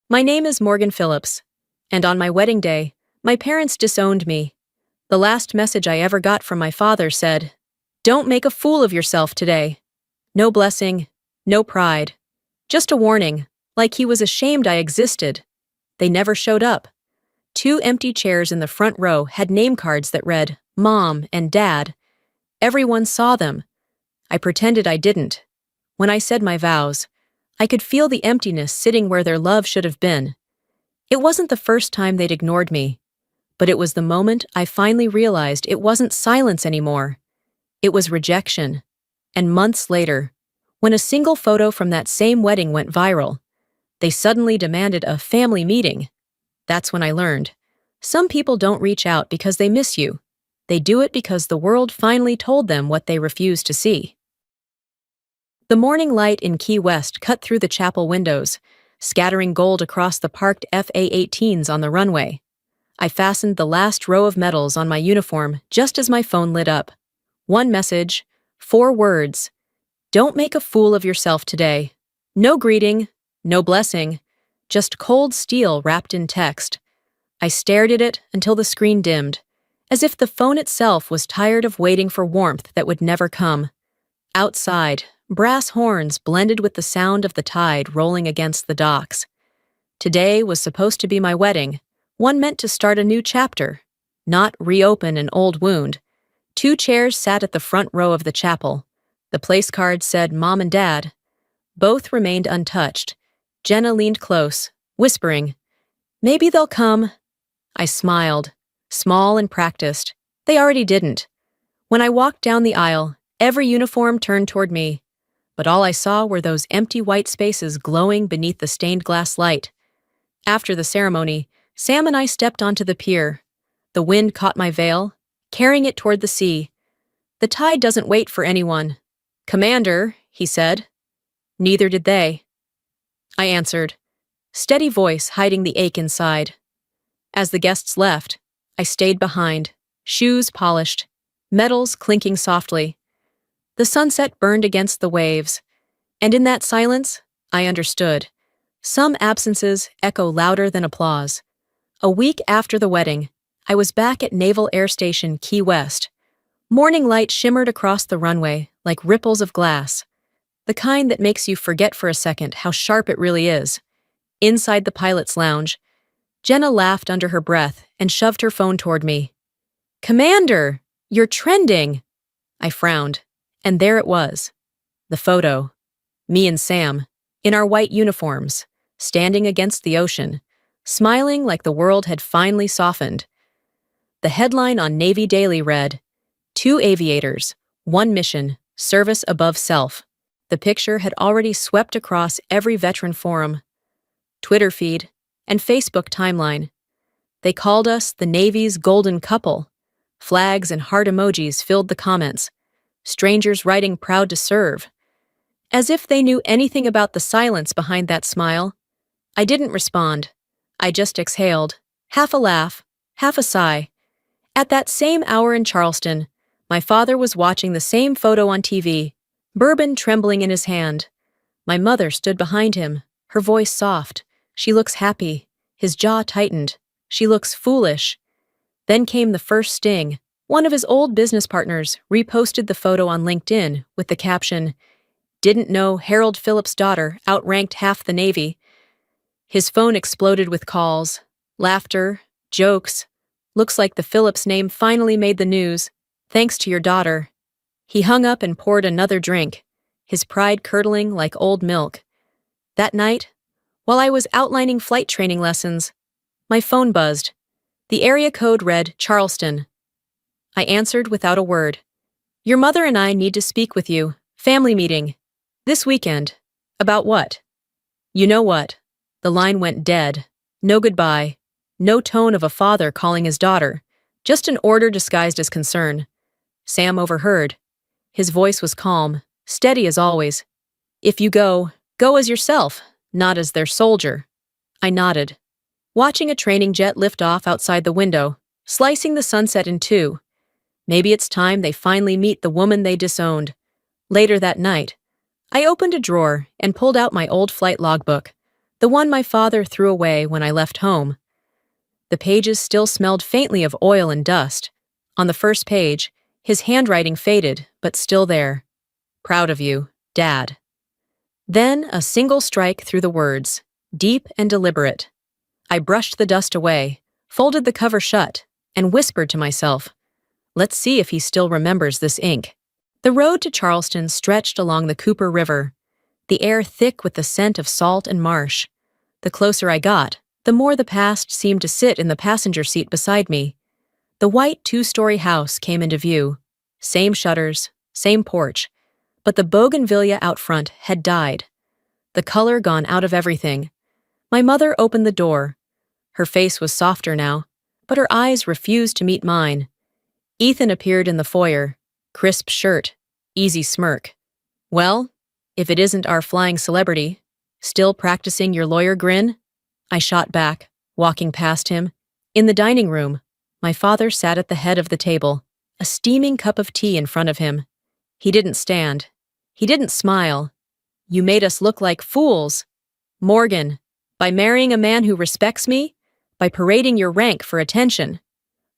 My name is Morgan Phillips, and on my wedding day, my parents disowned me. The last message I ever got from my father said, "Don't make a fool of yourself today." No blessing, no pride. Just a warning, like he was ashamed I existed. They never showed up. Two empty chairs in the front row had name cards that read, Mom and Dad. Everyone saw them. I pretended I didn't. When I said my vows, I could feel the emptiness sitting where their love should have been. It wasn't the first time they'd ignored me, but it was the moment I finally realized it wasn't silence anymore. It was rejection. And months later, when a single photo from that same wedding went viral, they suddenly demanded a family meeting. That's when I learned. Some people don't reach out because they miss you. They do it because the world finally told them what they refused to see. The morning light in Key West cut through the chapel windows, scattering gold across the parked FA-18s on the runway. I fastened the last row of medals on my uniform just as my phone lit up. One message, 4 words. Don't make a fool of yourself today. No greeting, no blessing, just cold steel wrapped in text. I stared at it until the screen dimmed, as if the phone itself was tired of waiting for warmth that would never come. Outside, brass horns blended with the sound of the tide rolling against the docks. Today was supposed to be my wedding, one meant to start a new chapter, not reopen an old wound. 2 chairs sat at the front row of the chapel. The place card said Mom and Dad. Both remained untouched. Jenna leaned close, whispering, "Maybe they'll come." I smiled, small and practiced. They already didn't. When I walked down the aisle, every uniform turned toward me, but all I saw were those empty white spaces glowing beneath the stained glass light. After the ceremony, Sam and I stepped onto the pier. The wind caught my veil, carrying it toward the sea. The tide doesn't wait for anyone. "Commander," he said. Neither did they. I answered, steady voice hiding the ache inside. As the guests left, I stayed behind, shoes polished, medals clinking softly. The sunset burned against the waves, and in that silence, I understood. Some absences echo louder than applause. A week after the wedding, I was back at Naval Air Station Key West. Morning light shimmered across the runway like ripples of glass, the kind that makes you forget for a second how sharp it really is. Inside the pilot's lounge, Jenna laughed under her breath and shoved her phone toward me. "Commander, you're trending!" I frowned. And there it was, the photo. Me and Sam, in our white uniforms, standing against the ocean, smiling like the world had finally softened. The headline on Navy Daily read, "2 aviators, 1 mission, service above self." The picture had already swept across every veteran forum, Twitter feed, and Facebook timeline. They called us the Navy's golden couple. Flags and heart emojis filled the comments. Strangers writing proud to serve. As if they knew anything about the silence behind that smile, I didn't respond. I just exhaled, half a laugh, half a sigh. At that same hour in Charleston, my father was watching the same photo on TV, bourbon trembling in his hand. My mother stood behind him, her voice soft. "She looks happy." His jaw tightened. "She looks foolish." Then came the first sting. One of his old business partners reposted the photo on LinkedIn with the caption, "Didn't know Harold Phillips' daughter outranked half the Navy." His phone exploded with calls, laughter, jokes. "Looks like the Phillips name finally made the news. Thanks to your daughter." He hung up and poured another drink, his pride curdling like old milk. That night, while I was outlining flight training lessons, my phone buzzed. The area code read Charleston. I answered without a word. "Your mother and I need to speak with you. Family meeting. This weekend." "About what?" "You know what." The line went dead. No goodbye. No tone of a father calling his daughter. Just an order disguised as concern. Sam overheard. His voice was calm, steady as always. "If you go, go as yourself, not as their soldier." I nodded, watching a training jet lift off outside the window, slicing the sunset in 2. Maybe it's time they finally meet the woman they disowned. Later that night, I opened a drawer and pulled out my old flight logbook. The one my father threw away when I left home. The pages still smelled faintly of oil and dust. On the first page, his handwriting faded, but still there. Proud of you, Dad. Then a single strike through the words, deep and deliberate. I brushed the dust away, folded the cover shut, and whispered to myself, let's see if he still remembers this ink. The road to Charleston stretched along the Cooper River, the air thick with the scent of salt and marsh. The closer I got, the more the past seemed to sit in the passenger seat beside me. The white two-story house came into view. Same shutters, same porch, but the bougainvillea out front had died. The color gone out of everything. My mother opened the door. Her face was softer now, but her eyes refused to meet mine. Ethan appeared in the foyer. Crisp shirt, easy smirk. Well, if it isn't our flying celebrity, still practicing your lawyer grin? I shot back, walking past him. In the dining room, my father sat at the head of the table, a steaming cup of tea in front of him. He didn't stand. He didn't smile. You made us look like fools. Morgan, by marrying a man who respects me? By parading your rank for attention?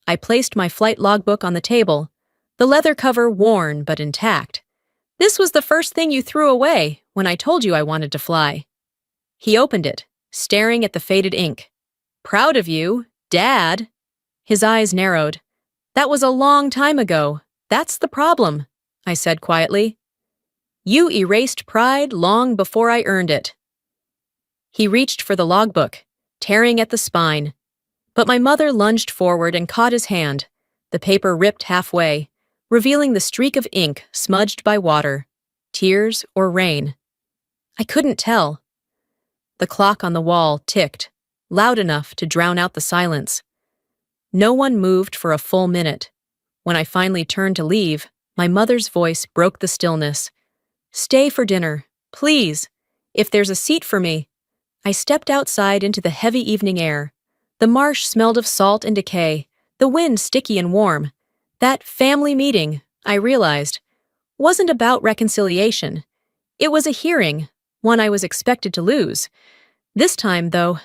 I placed my flight logbook on the table, the leather cover worn but intact. This was the first thing you threw away when I told you I wanted to fly. He opened it, staring at the faded ink. Proud of you, Dad. His eyes narrowed. That was a long time ago. That's the problem, I said quietly. You erased pride long before I earned it. He reached for the logbook, tearing at the spine. But my mother lunged forward and caught his hand. The paper ripped halfway, revealing the streak of ink smudged by water, tears or rain. I couldn't tell. The clock on the wall ticked, loud enough to drown out the silence. No one moved for a full minute. When I finally turned to leave, my mother's voice broke the stillness. Stay for dinner, please. If there's a seat for me. I stepped outside into the heavy evening air. The marsh smelled of salt and decay, the wind sticky and warm. That family meeting, I realized, wasn't about reconciliation. It was a hearing, one I was expected to lose. This time, though,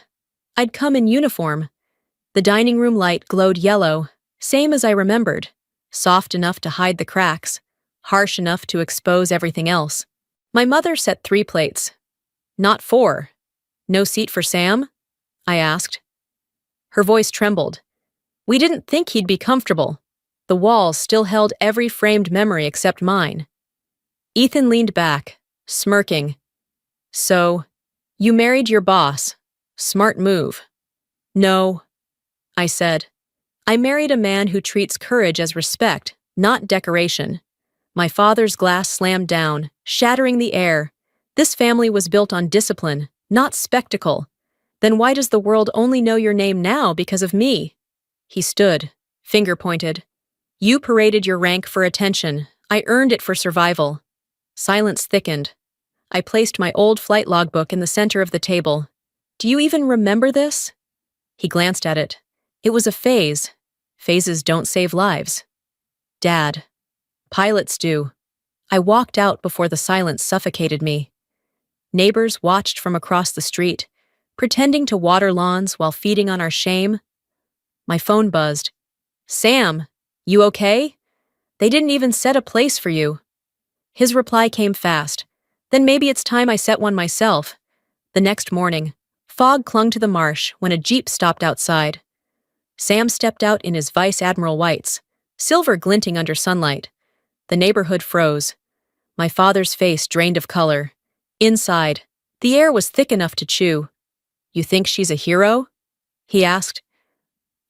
I'd come in uniform. The dining room light glowed yellow, same as I remembered, soft enough to hide the cracks, harsh enough to expose everything else. My mother set 3 plates. Not 4. No seat for Sam? I asked. Her voice trembled. We didn't think he'd be comfortable. The walls still held every framed memory except mine. Ethan leaned back, smirking. So, you married your boss. Smart move. No, I said. I married a man who treats courage as respect, not decoration. My father's glass slammed down, shattering the air. This family was built on discipline, not spectacle. Then why does the world only know your name now because of me? He stood, finger pointed. You paraded your rank for attention. I earned it for survival. Silence thickened. I placed my old flight logbook in the center of the table. Do you even remember this? He glanced at it. It was a phase. Phases don't save lives. Dad. Pilots do. I walked out before the silence suffocated me. Neighbors watched from across the street, pretending to water lawns while feeding on our shame. My phone buzzed. Sam, you okay? They didn't even set a place for you. His reply came fast. Then maybe it's time I set one myself. The next morning, fog clung to the marsh when a jeep stopped outside. Sam stepped out in his Vice Admiral whites, silver glinting under sunlight. The neighborhood froze. My father's face drained of color. Inside, the air was thick enough to chew. You think she's a hero? He asked.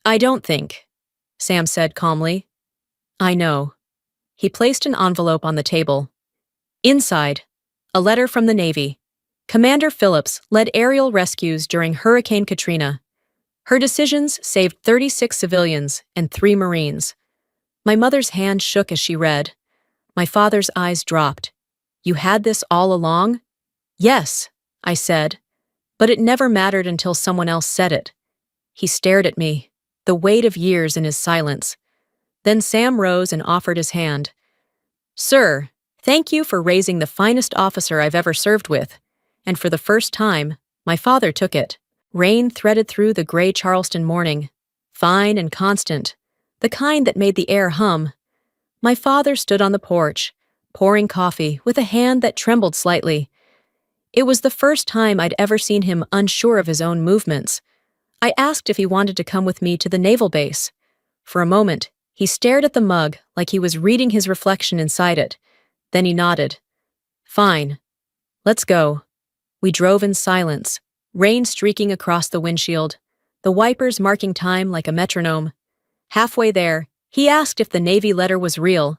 I don't think, Sam said calmly. I know. He placed an envelope on the table. Inside, a letter from the Navy. Commander Phillips led aerial rescues during Hurricane Katrina. Her decisions saved 36 civilians and 3 Marines. My mother's hand shook as she read. My father's eyes dropped. You had this all along? Yes, I said, but it never mattered until someone else said it. He stared at me, the weight of years in his silence. Then Sam rose and offered his hand. Sir, thank you for raising the finest officer I've ever served with, and for the first time, My father took it. Rain threaded through the gray Charleston morning, fine and constant, the kind that made the air hum. My father stood on the porch, pouring coffee with a hand that trembled slightly. It was the first time I'd ever seen him unsure of his own movements. I asked if he wanted to come with me to the naval base. For a moment, he stared at the mug like he was reading his reflection inside it. Then he nodded. Fine. Let's go. We drove in silence, rain streaking across the windshield, the wipers marking time like a metronome. Halfway there, he asked if the Navy letter was real.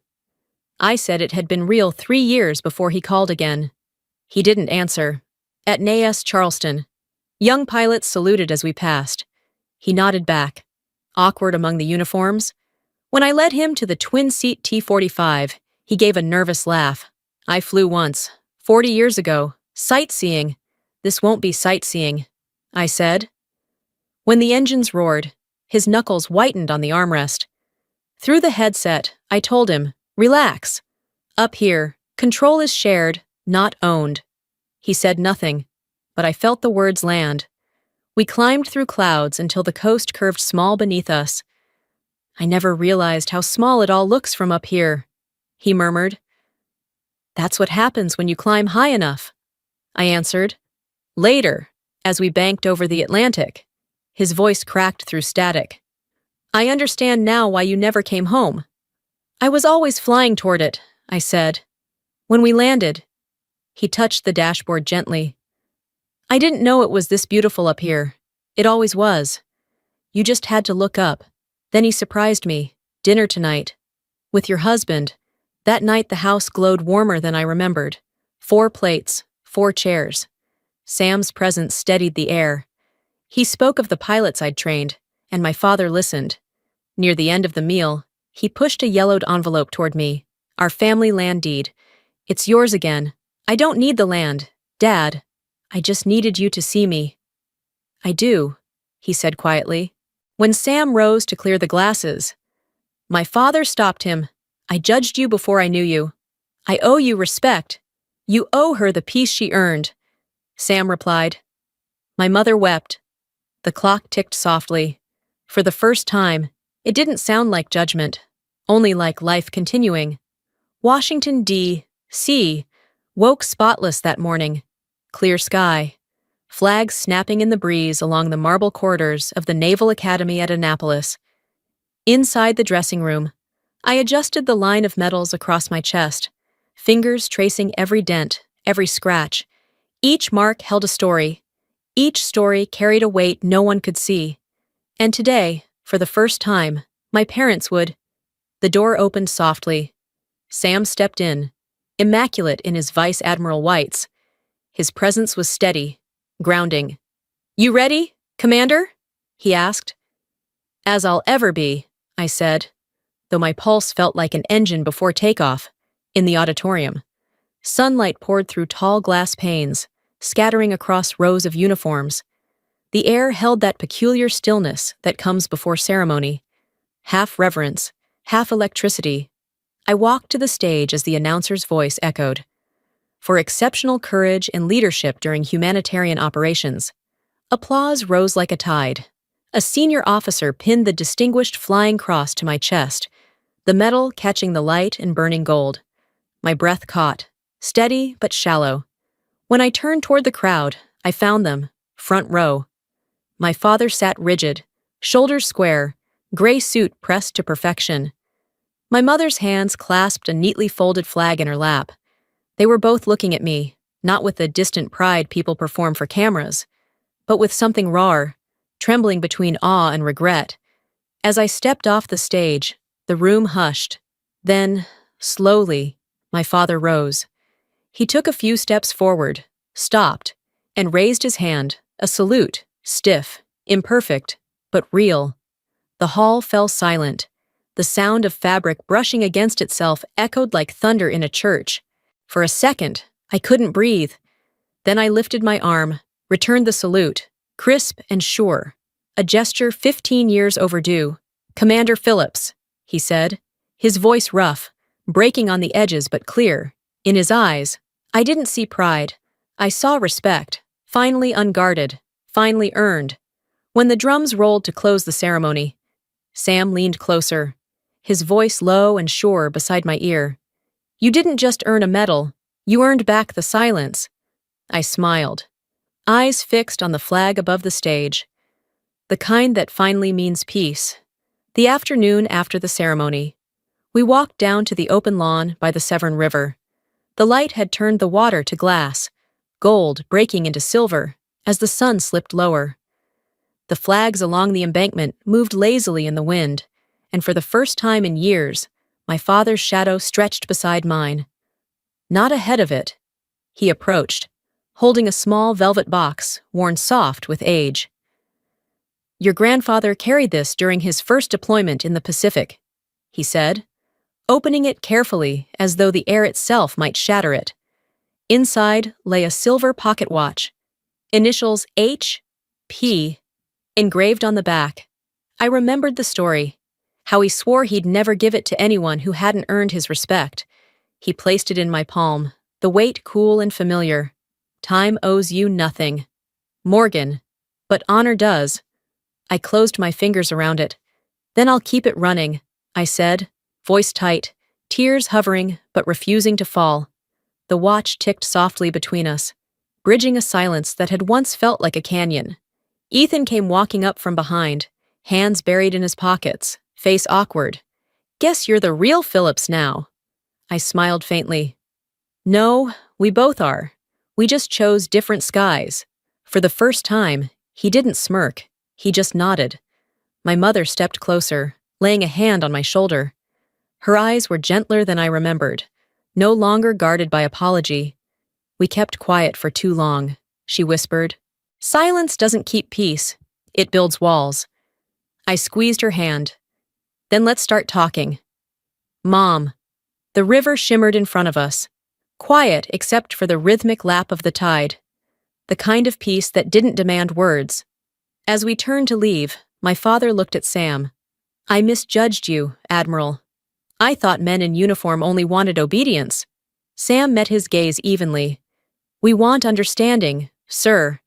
I said it had been real 3 years before he called again. He didn't answer. At NAS Charleston. Young pilots saluted as we passed. He nodded back, awkward among the uniforms. When I led him to the twin-seat T-45, he gave a nervous laugh. I flew once, 40 years ago, sightseeing. This won't be sightseeing, I said. When the engines roared, his knuckles whitened on the armrest. Through the headset, I told him, relax. Up here, control is shared, not owned. He said nothing, but I felt the words land. We climbed through clouds until the coast curved small beneath us. I never realized how small it all looks from up here, he murmured. That's what happens when you climb high enough, I answered. Later, as we banked over the Atlantic, his voice cracked through static. I understand now why you never came home. I was always flying toward it, I said. When we landed, he touched the dashboard gently. I didn't know it was this beautiful up here. It always was. You just had to look up. Then he surprised me. Dinner tonight. With your husband. That night the house glowed warmer than I remembered. 4 plates, 4 chairs. Sam's presence steadied the air. He spoke of the pilots I'd trained, and my father listened. Near the end of the meal, he pushed a yellowed envelope toward me. Our family land deed. It's yours again. I don't need the land, Dad. I just needed you to see me. I do, he said quietly. When Sam rose to clear the glasses, my father stopped him. I judged you before I knew you. I owe you respect. You owe her the peace she earned. Sam replied. My mother wept. The clock ticked softly. For the first time, it didn't sound like judgment, only like life continuing. Washington, D.C. woke spotless that morning. Clear sky. Flags snapping in the breeze along the marble corridors of the Naval Academy at Annapolis. Inside the dressing room, I adjusted the line of medals across my chest, fingers tracing every dent, every scratch. Each mark held a story. Each story carried a weight no one could see. And today, for the first time, my parents would. The door opened softly. Sam stepped in, immaculate in his Vice Admiral whites. His presence was steady, grounding. You ready, Commander? He asked. As I'll ever be, I said, though my pulse felt like an engine before takeoff, in the auditorium. Sunlight poured through tall glass panes, scattering across rows of uniforms. The air held that peculiar stillness that comes before ceremony. Half reverence, half electricity. I walked to the stage as the announcer's voice echoed. For exceptional courage and leadership during humanitarian operations. Applause rose like a tide. A senior officer pinned the Distinguished Flying Cross to my chest, the medal catching the light and burning gold. My breath caught, steady but shallow. When I turned toward the crowd, I found them, front row. My father sat rigid, shoulders square, gray suit pressed to perfection. My mother's hands clasped a neatly folded flag in her lap. They were both looking at me, not with the distant pride people perform for cameras, but with something raw, trembling between awe and regret. As I stepped off the stage, the room hushed. Then, slowly, my father rose. He took a few steps forward, stopped, and raised his hand, a salute, stiff, imperfect, but real. The hall fell silent. The sound of fabric brushing against itself echoed like thunder in a church. For a second, I couldn't breathe. Then I lifted my arm, returned the salute, crisp and sure, a gesture 15 years overdue. Commander Phillips, he said, his voice rough, breaking on the edges but clear. In his eyes, I didn't see pride. I saw respect, Finally unguarded, finally earned. When the drums rolled to close the ceremony, Sam leaned closer, his voice low and sure beside my ear. You didn't just earn a medal, you earned back the silence. I smiled, eyes fixed on the flag above the stage, the kind that finally means peace. The afternoon after the ceremony, we walked down to the open lawn by the Severn River. The light had turned the water to glass, gold breaking into silver as the sun slipped lower. The flags along the embankment moved lazily in the wind, and for the first time in years, my father's shadow stretched beside mine. Not ahead of it. He approached, holding a small velvet box worn soft with age. Your grandfather carried this during his first deployment in the Pacific, he said, opening it carefully as though the air itself might shatter it. Inside lay a silver pocket watch, initials H.P. engraved on the back. I remembered the story, how he swore he'd never give it to anyone who hadn't earned his respect. He placed it in my palm, the weight cool and familiar. Time owes you nothing, Morgan, but honor does. I closed my fingers around it. Then I'll keep it running, I said, voice tight, tears hovering but refusing to fall. The watch ticked softly between us, bridging a silence that had once felt like a canyon. Ethan came walking up from behind, hands buried in his pockets, face awkward. Guess you're the real Phillips now. I smiled faintly. No, we both are. We just chose different skies. For the first time, he didn't smirk, he just nodded. My mother stepped closer, laying a hand on my shoulder. Her eyes were gentler than I remembered, no longer guarded by apology. We kept quiet for too long, she whispered. Silence doesn't keep peace, it builds walls. I squeezed her hand. Then let's start talking. Mom. The river shimmered in front of us, quiet except for the rhythmic lap of the tide, the kind of peace that didn't demand words. As we turned to leave, my father looked at Sam. I misjudged you, Admiral. I thought men in uniform only wanted obedience. Sam met his gaze evenly. We want understanding, sir.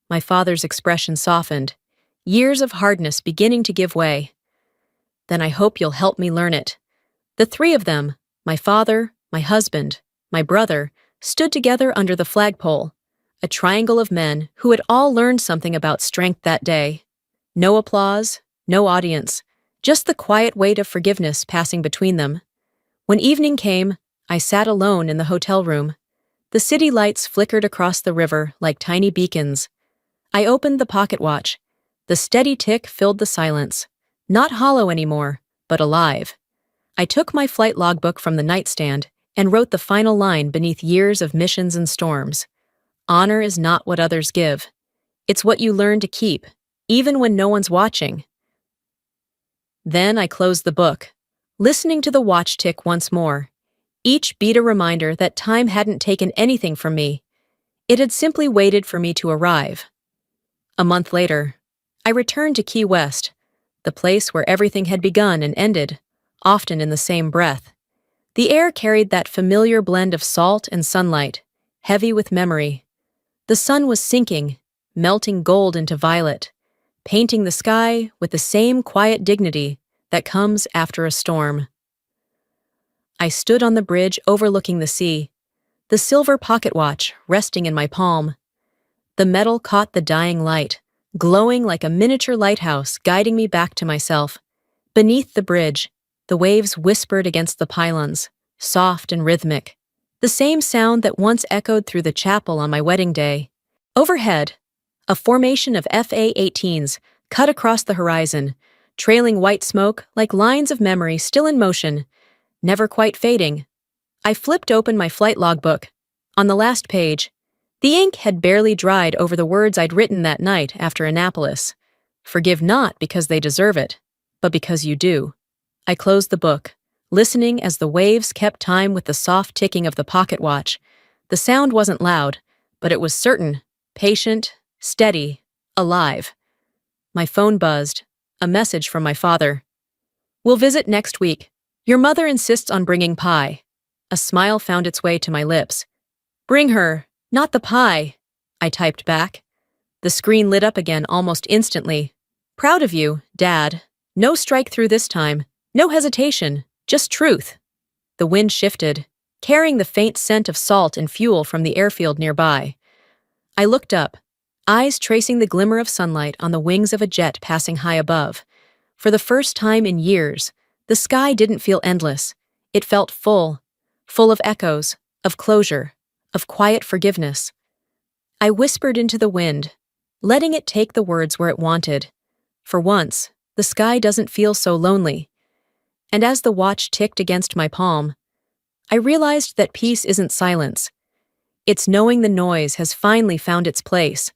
My father's expression softened, years of hardness beginning to give way. Then I hope you'll help me learn it. The three of them, my father, my husband, my brother, stood together under the flagpole, a triangle of men who had all learned something about strength that day. No applause, no audience, just the quiet weight of forgiveness passing between them. When evening came, I sat alone in the hotel room. The city lights flickered across the river like tiny beacons. I opened the pocket watch. The steady tick filled the silence, not hollow anymore, but alive. I took my flight logbook from the nightstand and wrote the final line beneath years of missions and storms. Honor is not what others give. It's what you learn to keep, even when no one's watching. Then I closed the book, listening to the watch tick once more, each beat a reminder that time hadn't taken anything from me. It had simply waited for me to arrive. A month later, I returned to Key West, the place where everything had begun and ended, often in the same breath. The air carried that familiar blend of salt and sunlight, heavy with memory. The sun was sinking, melting gold into violet, painting the sky with the same quiet dignity that comes after a storm. I stood on the bridge overlooking the sea, the silver pocket watch resting in my palm. The metal caught the dying light, glowing like a miniature lighthouse guiding me back to myself. Beneath the bridge, the waves whispered against the pylons, soft and rhythmic, the same sound that once echoed through the chapel on my wedding day. Overhead, a formation of FA-18s cut across the horizon, trailing white smoke like lines of memory still in motion, never quite fading. I flipped open my flight logbook. On the last page, the ink had barely dried over the words I'd written that night after Annapolis. Forgive not because they deserve it, but because you do. I closed the book, listening as the waves kept time with the soft ticking of the pocket watch. The sound wasn't loud, but it was certain, patient, steady, alive. My phone buzzed, a message from my father. We'll visit next week. Your mother insists on bringing pie. A smile found its way to my lips. Bring her, not the pie. I typed back. The screen lit up again almost instantly. Proud of you, Dad. No strike through this time. No hesitation. Just truth. The wind shifted, carrying the faint scent of salt and fuel from the airfield nearby. I looked up, eyes tracing the glimmer of sunlight on the wings of a jet passing high above. For the first time in years, the sky didn't feel endless. It felt full of echoes, of closure, of quiet forgiveness. I whispered into the wind, letting it take the words where it wanted. For once, the sky doesn't feel so lonely. And as the watch ticked against my palm, I realized that peace isn't silence. It's knowing the noise has finally found its place,